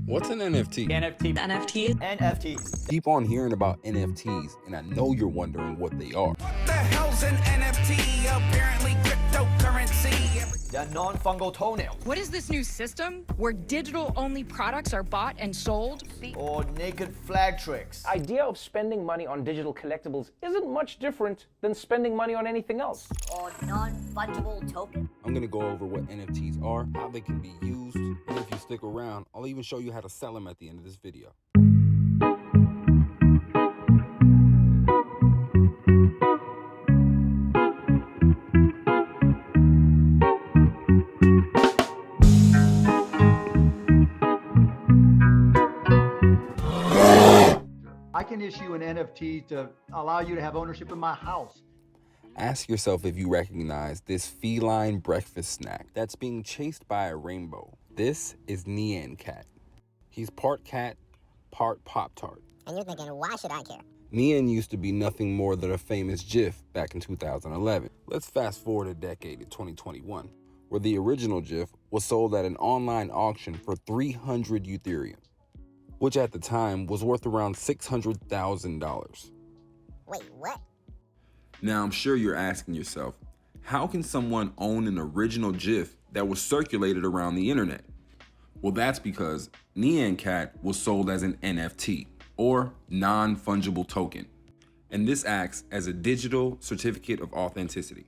What's an NFT? NFTs. Keep on hearing about NFTs, and I know you're wondering what they are. What the hell's an NFT? Apparently cryptocurrency. The non-fungible toenail. What is this new system where digital-only products are bought and sold? Or naked flag tricks. Idea of spending money on digital collectibles isn't much different than spending money on anything else. Or non-fungible token. I'm gonna go over what NFTs are, how they can be used, and if you stick around, I'll even show you how to sell them at the end of this video. I can issue an NFT to allow you to have ownership in my house. Ask yourself if you recognize this feline breakfast snack that's being chased by a rainbow. This is Nyan Cat. He's part cat, part Pop-Tart. And you're thinking, why should I care? Nyan used to be nothing more than a famous GIF back in 2011. Let's fast forward a decade to 2021, where the original GIF was sold at an online auction for 300 Ethereum, which at the time was worth around $600,000. Wait, what? Now I'm sure you're asking yourself, how can someone own an original GIF that was circulated around the internet? Well, that's because Nyan Cat was sold as an NFT, or non-fungible token, and this acts as a digital certificate of authenticity.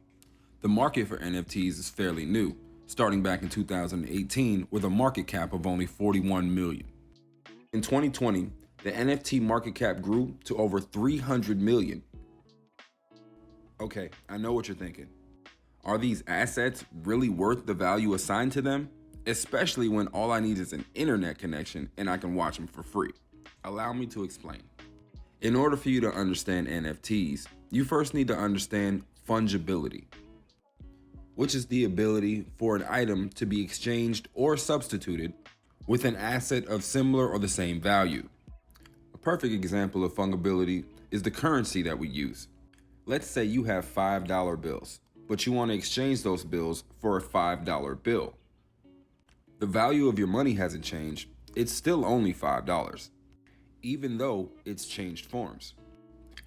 The market for NFTs is fairly new, starting back in 2018 with a market cap of only 41 million. In 2020, the NFT market cap grew to over 300 million. Okay, I know what you're thinking. Are these assets really worth the value assigned to them? Especially when all I need is an internet connection and I can watch them for free. Allow me to explain. In order for you to understand NFTs, you first need to understand fungibility, which is the ability for an item to be exchanged or substituted with an asset of similar or the same value. A perfect example of fungibility is the currency that we use. Let's say you have $5 bills, but you want to exchange those bills for a $5 bill. The value of your money hasn't changed, it's still only $5, even though it's changed forms.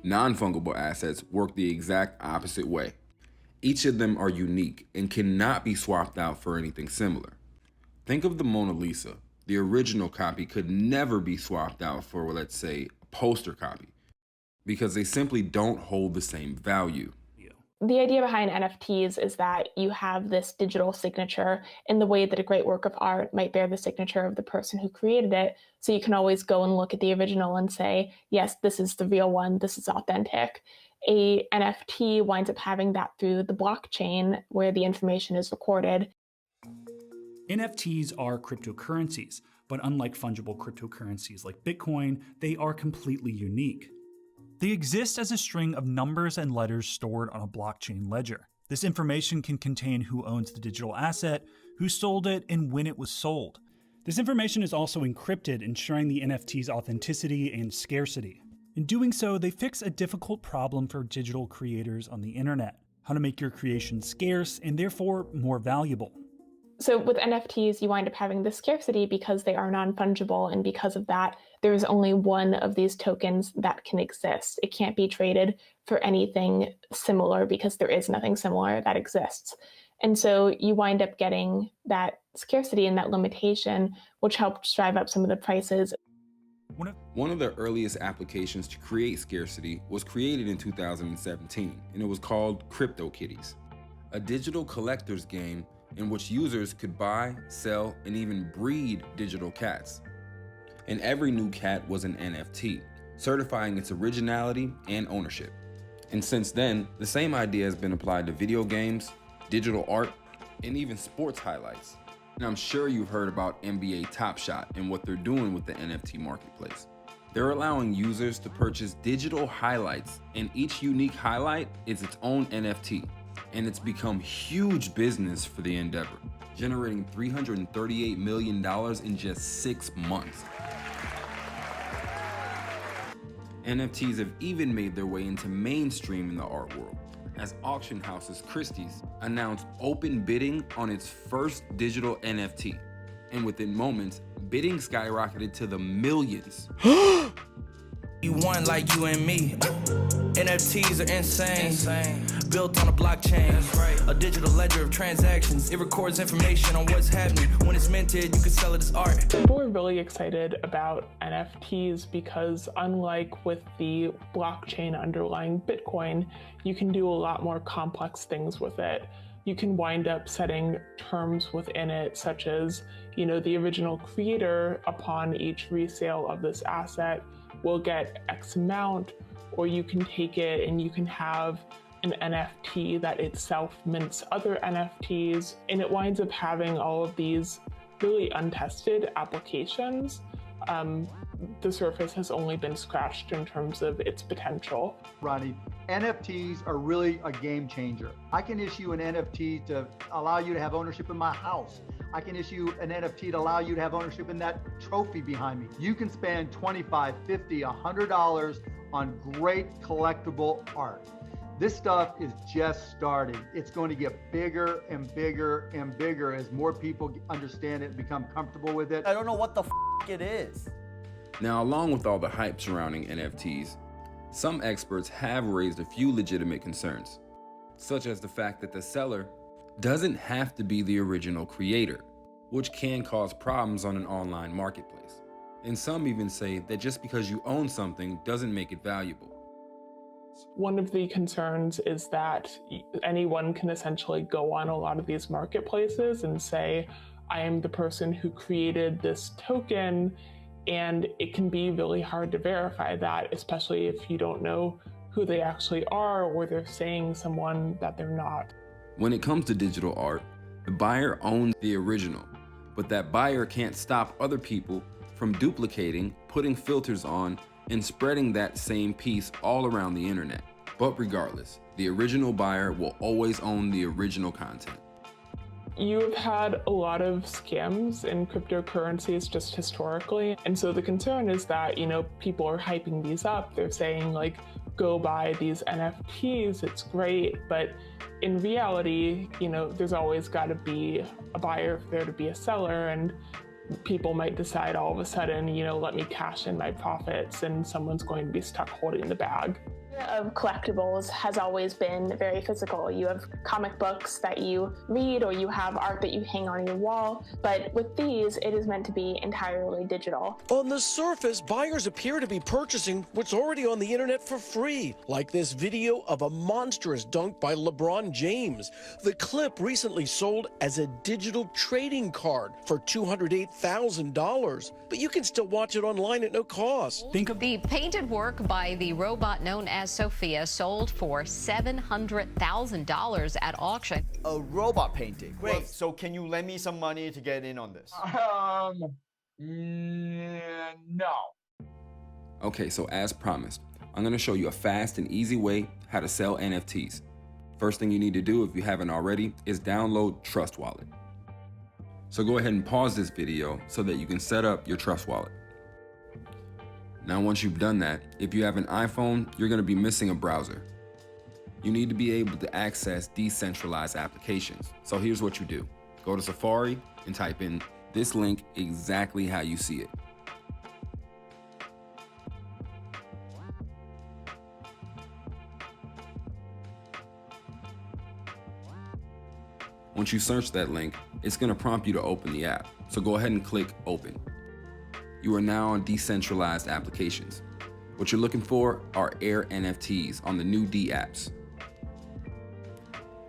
Non-fungible assets work the exact opposite way. Each of them are unique and cannot be swapped out for anything similar. Think of the Mona Lisa. The original copy could never be swapped out for, let's say, a poster copy, because they simply don't hold the same value. The idea behind NFTs is that you have this digital signature in the way that a great work of art might bear the signature of the person who created it. So you can always go and look at the original and say, yes, this is the real one, this is authentic. A NFT winds up having that through the blockchain where the information is recorded. NFTs are cryptocurrencies, but unlike fungible cryptocurrencies like Bitcoin, they are completely unique. They exist as a string of numbers and letters stored on a blockchain ledger. This information can contain who owns the digital asset, who sold it, and when it was sold. This information is also encrypted, ensuring the NFT's authenticity and scarcity. In doing so, they fix a difficult problem for digital creators on the internet: how to make your creation scarce and therefore more valuable. So with NFTs, you wind up having the scarcity because they are non-fungible, and because of that, there is only one of these tokens that can exist. It can't be traded for anything similar because there is nothing similar that exists. And so you wind up getting that scarcity and that limitation, which helped drive up some of the prices. One of the earliest applications to create scarcity was created in 2017, and it was called CryptoKitties, a digital collector's game in which users could buy, sell, and even breed digital cats. And every new cat was an NFT, certifying its originality and ownership. And since then, the same idea has been applied to video games, digital art, and even sports highlights. And I'm sure you've heard about NBA Top Shot and what they're doing with the NFT marketplace. They're allowing users to purchase digital highlights, and each unique highlight is its own NFT. And it's become huge business for the endeavor, generating $338 million in just 6 months. NFTs have even made their way into mainstream in the art world, as auction houses Christie's announced open bidding on its first digital NFT. and within moments, bidding skyrocketed to the millions. You one like you and me. NFTs are insane. Built on a blockchain. A digital ledger of transactions. It records information on what's happening. When it's minted, you can sell it as art. People are really excited about NFTs because unlike with the blockchain underlying Bitcoin, you can do a lot more complex things with it. You can wind up setting terms within it, such as, the original creator upon each resale of this asset will get X amount, or you can take it and you can have an NFT that itself mints other NFTs, and it winds up having all of these really untested applications. The surface has only been scratched in terms of its potential. Ronnie, NFTs are really a game changer. I can issue an NFT to allow you to have ownership in my house. I can issue an NFT to allow you to have ownership in that trophy behind me. You can spend $25, $50, $100 on great collectible art. This stuff is just starting. It's going to get bigger and bigger and bigger as more people understand it and become comfortable with it. I don't know what the it is. Now, along with all the hype surrounding NFTs, some experts have raised a few legitimate concerns, such as the fact that the seller doesn't have to be the original creator, which can cause problems on an online marketplace. And some even say that just because you own something doesn't make it valuable. One of the concerns is that anyone can essentially go on a lot of these marketplaces and say, I am the person who created this token, and it can be really hard to verify that, especially if you don't know who they actually are or they're saying someone that they're not. When it comes to digital art, the buyer owns the original, but that buyer can't stop other people from duplicating, putting filters on, and spreading that same piece all around the internet. But regardless, the original buyer will always own the original content. You have had a lot of scams in cryptocurrencies just historically. And so the concern is that, people are hyping these up. They're saying like, go buy these NFTs, it's great. But in reality, there's always got to be a buyer for there to be a seller. And people might decide all of a sudden, let me cash in my profits, and someone's going to be stuck holding the bag. Of collectibles has always been very physical. You have comic books that you read, or you have art that you hang on your wall, but with these, it is meant to be entirely digital. On the surface, buyers appear to be purchasing what's already on the internet for free, like this video of a monstrous dunk by LeBron James. The clip recently sold as a digital trading card for $208,000, but you can still watch it online at no cost. Think of the painted work by the robot known as Sophia sold for $700,000 at auction. A robot painting. Great. So can you lend me some money to get in on this? No. Okay, so as promised, I'm gonna show you a fast and easy way how to sell NFTs. First thing you need to do, if you haven't already, is download Trust Wallet. So go ahead and pause this video so that you can set up your Trust Wallet. Now, once you've done that, if you have an iPhone, you're gonna be missing a browser. You need to be able to access decentralized applications. So here's what you do. Go to Safari and type in this link exactly how you see it. Once you search that link, it's gonna prompt you to open the app. So go ahead and click Open. You are now on decentralized applications. What you're looking for are Air NFTs on the new D apps.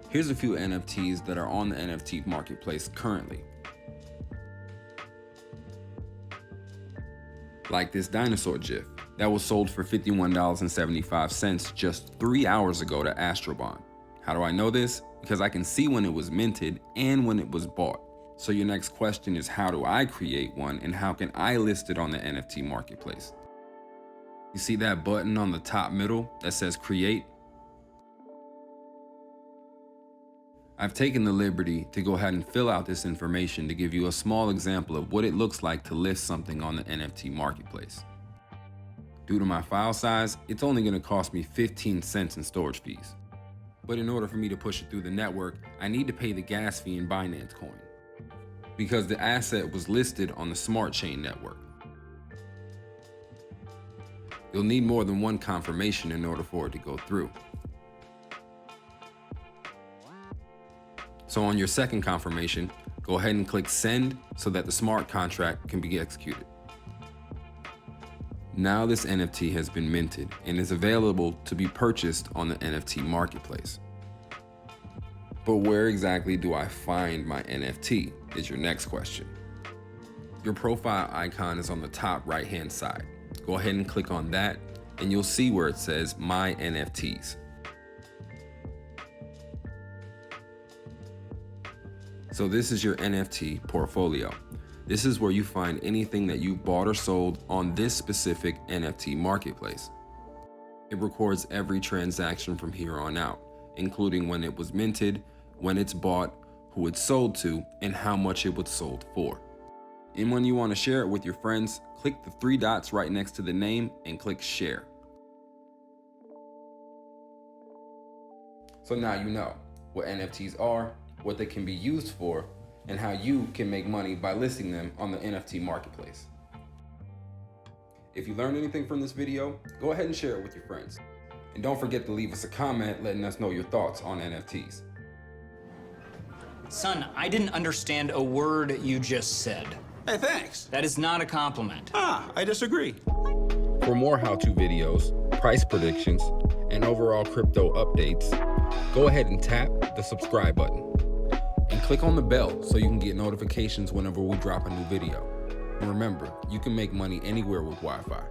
Here's a few NFTs that are on the NFT marketplace currently. Like this dinosaur GIF that was sold for $51.75 just 3 hours ago to Astrobon. How do I know this? Because I can see when it was minted and when it was bought. So your next question is, how do I create one and how can I list it on the NFT marketplace? You see that button on the top middle that says create? I've taken the liberty to go ahead and fill out this information to give you a small example of what it looks like to list something on the NFT marketplace. Due to my file size, it's only going to cost me 15 cents in storage fees. But in order for me to push it through the network, I need to pay the gas fee in Binance Coin. because the asset was listed on the smart chain network. You'll need more than one confirmation in order for it to go through. So on your second confirmation, go ahead and click send so that the smart contract can be executed. Now this NFT has been minted and is available to be purchased on the NFT marketplace. But where exactly do I find my NFT is your next question. Your profile icon is on the top right-hand side. Go ahead and click on that and you'll see where it says My NFTs. So this is your NFT portfolio. This is where you find anything that you bought or sold on this specific NFT marketplace. It records every transaction from here on out, including when it was minted, when it's bought, who it's sold to, and how much it was sold for. And when you want to share it with your friends, click the 3 dots right next to the name and click share. So now you know what NFTs are, what they can be used for, and how you can make money by listing them on the NFT marketplace. If you learned anything from this video, go ahead and share it with your friends. And don't forget to leave us a comment letting us know your thoughts on NFTs. Son, I didn't understand a word you just said. Hey, thanks. That is not a compliment. I disagree. For more how-to videos, price predictions, and overall crypto updates, go ahead and tap the subscribe button. And click on the bell so you can get notifications whenever we drop a new video. And remember, you can make money anywhere with Wi-Fi.